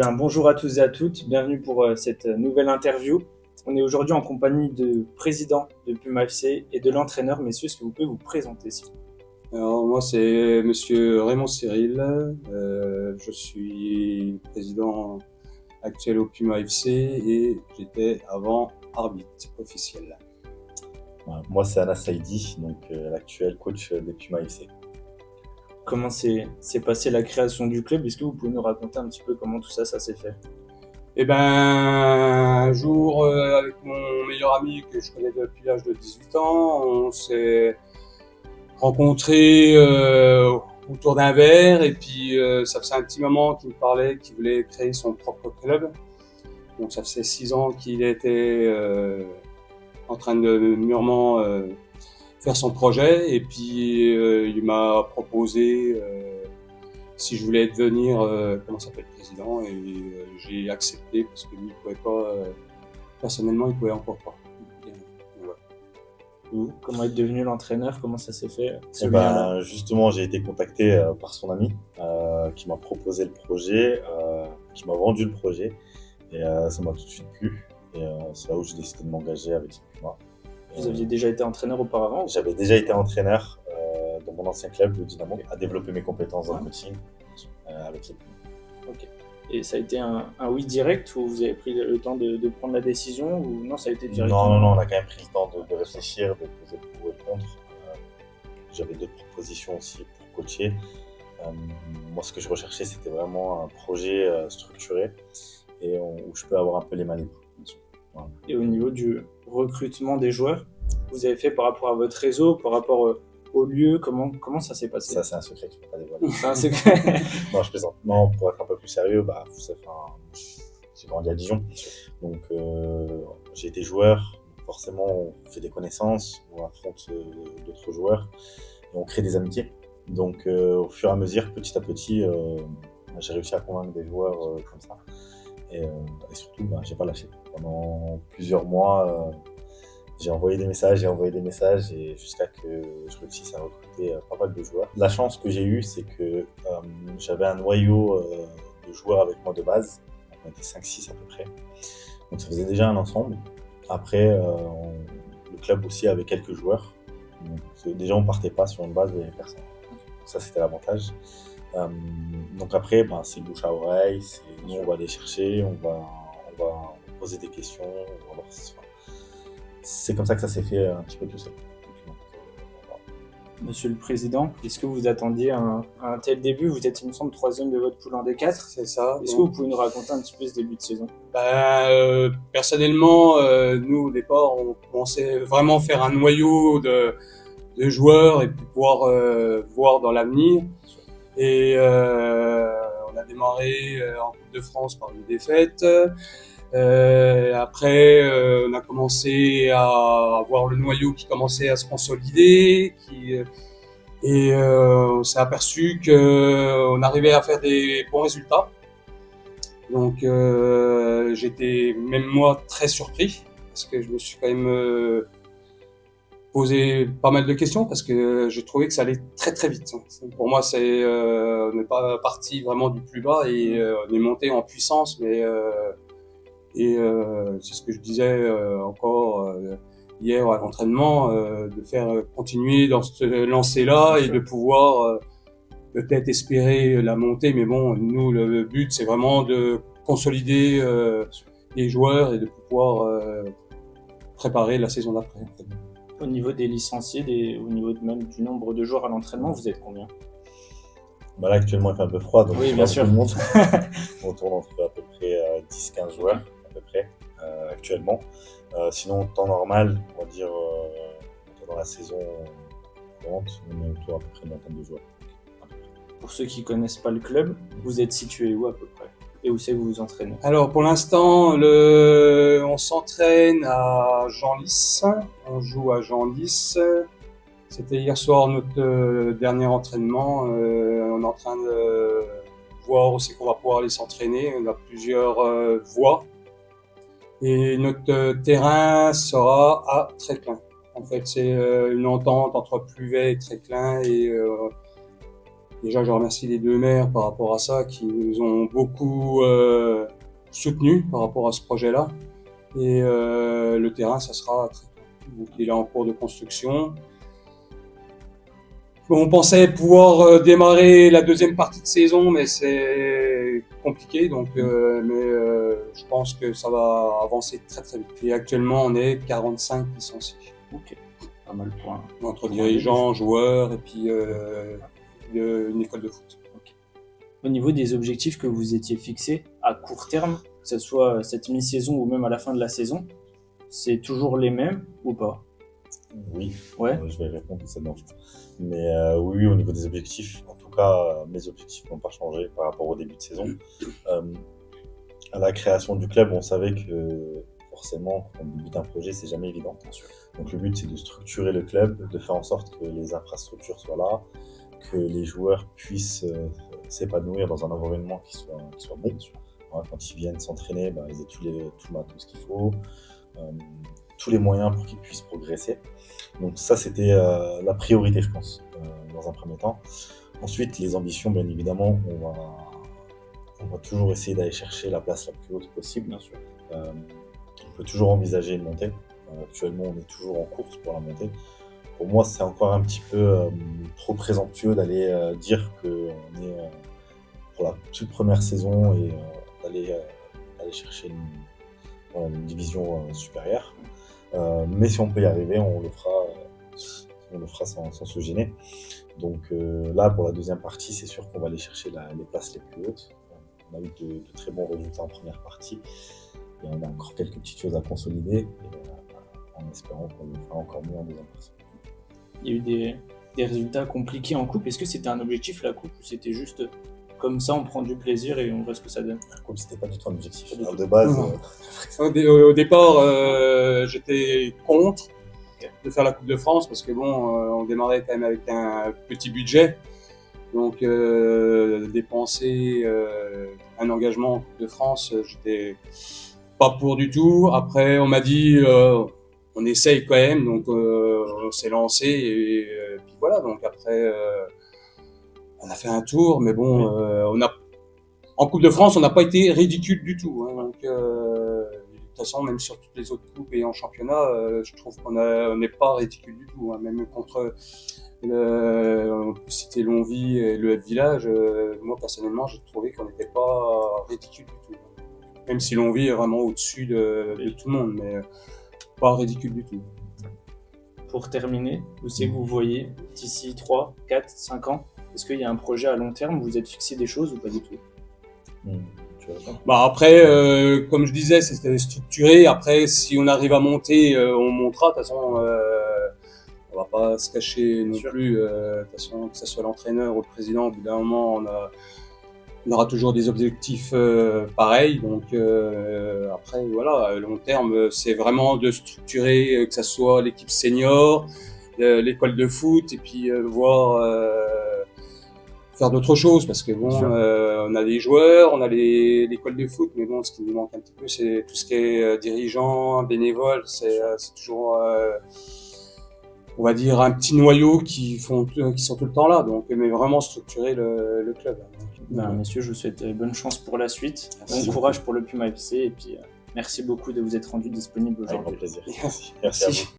Bonjour à tous et à toutes, bienvenue pour cette nouvelle interview. On est aujourd'hui en compagnie du président de Puma FC et de l'entraîneur. Messieurs, est-ce que vous pouvez vous présenter s'il vous plaît? Alors moi c'est Monsieur Raymond Cyril, je suis président actuel au Puma FC et j'étais avant arbitre officiel. Voilà. Moi c'est Anas Saidi, l'actuel coach des Puma FC. Comment s'est passée la création du club? Est-ce que vous pouvez nous raconter un petit peu comment tout ça s'est fait? Un jour avec mon meilleur ami que je connais depuis l'âge de 18 ans, on s'est rencontrés autour d'un verre et puis ça faisait un petit moment qu'il me parlait qu'il voulait créer son propre club. Donc ça faisait 6 ans qu'il était en train de mûrement faire son projet et puis il m'a proposé si je voulais devenir président et j'ai accepté parce que lui il pouvait pas personnellement il pouvait encore pas. Vous, comment être devenu l'entraîneur? Comment ça s'est fait? Justement, j'ai été contacté par son ami qui m'a proposé le projet, qui m'a vendu le projet et ça m'a tout de suite plu. Et c'est là où j'ai décidé de m'engager avec Puma. Vous aviez déjà été entraîneur auparavant? J'avais déjà été entraîneur dans mon ancien club, le Dynamo, à développer mes compétences dans le coaching avec les Puma. Ok. Et ça a été un oui direct ou vous avez pris le temps de prendre la décision ou non, ça a été direct? Non, on a quand même pris le temps de réfléchir, de poser le pour et le contre. J'avais d'autres propositions aussi pour coacher. Moi, ce que je recherchais, c'était vraiment un projet structuré et où je peux avoir un peu les mains libres. Voilà. Et au niveau du recrutement des joueurs, vous avez fait par rapport à votre réseau, par rapport au lieu, comment ça s'est passé? Ça, c'est un secret que je peux pas dévoiler. C'est un secret. Non, je plaisante. Non, pour être un peu plus sérieux, j'ai grandi à Dijon. Donc, j'ai été joueur. Forcément, on fait des connaissances, on affronte d'autres joueurs et on crée des amitiés. Donc, au fur et à mesure, petit à petit, j'ai réussi à convaincre des joueurs comme ça. Et surtout, j'ai pas lâché. Pendant plusieurs mois, j'ai envoyé des messages et jusqu'à que je réussisse à recruter pas mal de joueurs. La chance que j'ai eue, c'est que j'avais un noyau de joueurs avec moi de base. On était 5-6 à peu près. Donc ça faisait déjà un ensemble. Après, le club aussi avait quelques joueurs. Donc, déjà, on partait pas sur une base de personne. Ça, c'était l'avantage. Donc après, c'est bouche à oreille. Nous, on va aller chercher, on va poser des questions. On va voir c'est comme ça que ça s'est fait un petit peu tout seul. Monsieur le Président, est-ce que vous attendiez un tel début? Vous êtes, il me semble, 3e de votre poule en D4. C'est ça. Est-ce que vous pouvez nous raconter un petit peu ce début de saison? Personnellement, nous au départ, on pensait vraiment faire un noyau de joueurs et puis pouvoir voir dans l'avenir. Et on a démarré en Coupe de France par une défaite. Après, on a commencé à voir le noyau qui commençait à se consolider, et on s'est aperçu qu'on arrivait à faire des bons résultats. Donc, j'étais même moi très surpris parce que je me suis quand même posé pas mal de questions parce que j'ai trouvé que ça allait très très vite. Pour moi, on n'est pas parti vraiment du plus bas et on est monté en puissance, mais c'est ce que je disais encore hier à l'entraînement, de faire continuer dans ce lancer-là et de pouvoir peut-être espérer la montée. Mais bon, nous, le but, c'est vraiment de consolider les joueurs et de pouvoir préparer la saison d'après. Au niveau des licenciés, au niveau même du nombre de joueurs à l'entraînement, vous êtes combien? Là, actuellement, il fait un peu froid, donc oui, bien sûr. On tourne entre à peu près 10-15 joueurs, à peu près, actuellement. Sinon, en temps normal, on va dire, dans la saison courante, on est autour à peu près d'une vingtaine de joueurs. Pour ceux qui connaissent pas le club, vous êtes situé où à peu près? Et où c'est que vous vous entraînez? Alors pour l'instant, on s'entraîne à Genlis. On joue à Genlis. C'était hier soir notre dernier entraînement. On est en train de voir où c'est qu'on va pouvoir aller s'entraîner. On a plusieurs voies. Et notre terrain sera à Tréclin. En fait, c'est une entente entre Pluvet et Tréclin. Et Déjà, je remercie les deux maires par rapport à ça, qui nous ont beaucoup soutenus par rapport à ce projet-là. Et le terrain, ça sera très tôt. Donc, il est en cours de construction. On pensait pouvoir démarrer la deuxième partie de saison, mais c'est compliqué. Donc, je pense que ça va avancer très très vite. Et actuellement, on est 45 licenciés. Ok, pas mal pour un. Entre dirigeants, joueurs et puis une école de foot. Au niveau des objectifs que vous étiez fixés à court terme, que ce soit cette mi-saison ou même à la fin de la saison, c'est toujours les mêmes ou pas? Oui, Ouais. je vais répondre à cette question. Mais oui, au niveau des objectifs, en tout cas, mes objectifs n'ont pas changé par rapport au début de saison. À la création du club, on savait que forcément, quand on débute un projet, c'est jamais évident. Donc le but, c'est de structurer le club, de faire en sorte que les infrastructures soient là, que les joueurs puissent s'épanouir dans un environnement qui soit bon. Voilà, quand ils viennent s'entraîner, ils aient tout le matos qu'il faut, tous les moyens pour qu'ils puissent progresser. Donc ça, c'était la priorité, je pense, dans un premier temps. Ensuite, les ambitions, bien évidemment, on va toujours essayer d'aller chercher la place la plus haute possible. Bien sûr. On peut toujours envisager une montée. Actuellement, on est toujours en course pour la montée. Pour moi, c'est encore un petit peu trop présomptueux d'aller dire qu'on est pour la toute première saison et d'aller chercher une division supérieure. Mais si on peut y arriver, on le fera sans se gêner. Donc là, pour la deuxième partie, c'est sûr qu'on va aller chercher les places les plus hautes. On a eu de très bons résultats en première partie. Et on a encore quelques petites choses à consolider, en espérant qu'on le fera encore mieux en deuxième partie. Il y a eu des résultats compliqués en coupe. Est-ce que c'était un objectif, la coupe, ou c'était juste comme ça, on prend du plaisir et on voit ce que ça donne? La coupe, c'était pas du tout un objectif. Alors, de base, Au départ, j'étais contre de faire la Coupe de France parce que on démarrait quand même avec un petit budget. Donc dépenser un engagement en Coupe de France, j'étais pas pour du tout. Après, on m'a dit on essaye quand même, donc on s'est lancé et puis voilà. Donc après, on a fait un tour, mais en Coupe de France, on n'a pas été ridicule du tout. Hein, donc de toute façon, même sur toutes les autres coupes et en championnat, je trouve qu'on n'est pas ridicule du tout. Hein, même contre on peut citer Longwy et le F Village, moi personnellement, j'ai trouvé qu'on n'était pas ridicule du tout. Même si Longwy est vraiment au-dessus de tout le monde, mais pas ridicule du tout. Pour terminer, vous savez que vous voyez d'ici 3, 4, 5 ans, est-ce qu'il y a un projet à long terme? Vous êtes fixé des choses ou pas du tout? Après, comme je disais, c'était structuré. Après, si on arrive à monter, on montera. De toute façon, on va pas se cacher non plus. De toute façon, que ce soit l'entraîneur ou le président, au bout d'un moment, on aura toujours des objectifs pareils. Donc après, voilà, à long terme, c'est vraiment de structurer, que ce soit l'équipe senior, l'école de foot, et puis faire d'autres choses, parce que on a des joueurs, on a l'école de foot, mais ce qui nous manque un petit peu, c'est tout ce qui est dirigeant, bénévole. C'est toujours, on va dire, un petit noyau qui sont tout le temps là. Donc, mais vraiment structurer le club. Messieurs, je vous souhaite bonne chance pour la suite. Merci. Bon courage pour le Puma FC et puis merci beaucoup de vous être rendu disponible aujourd'hui. Avec grand plaisir. Merci à vous.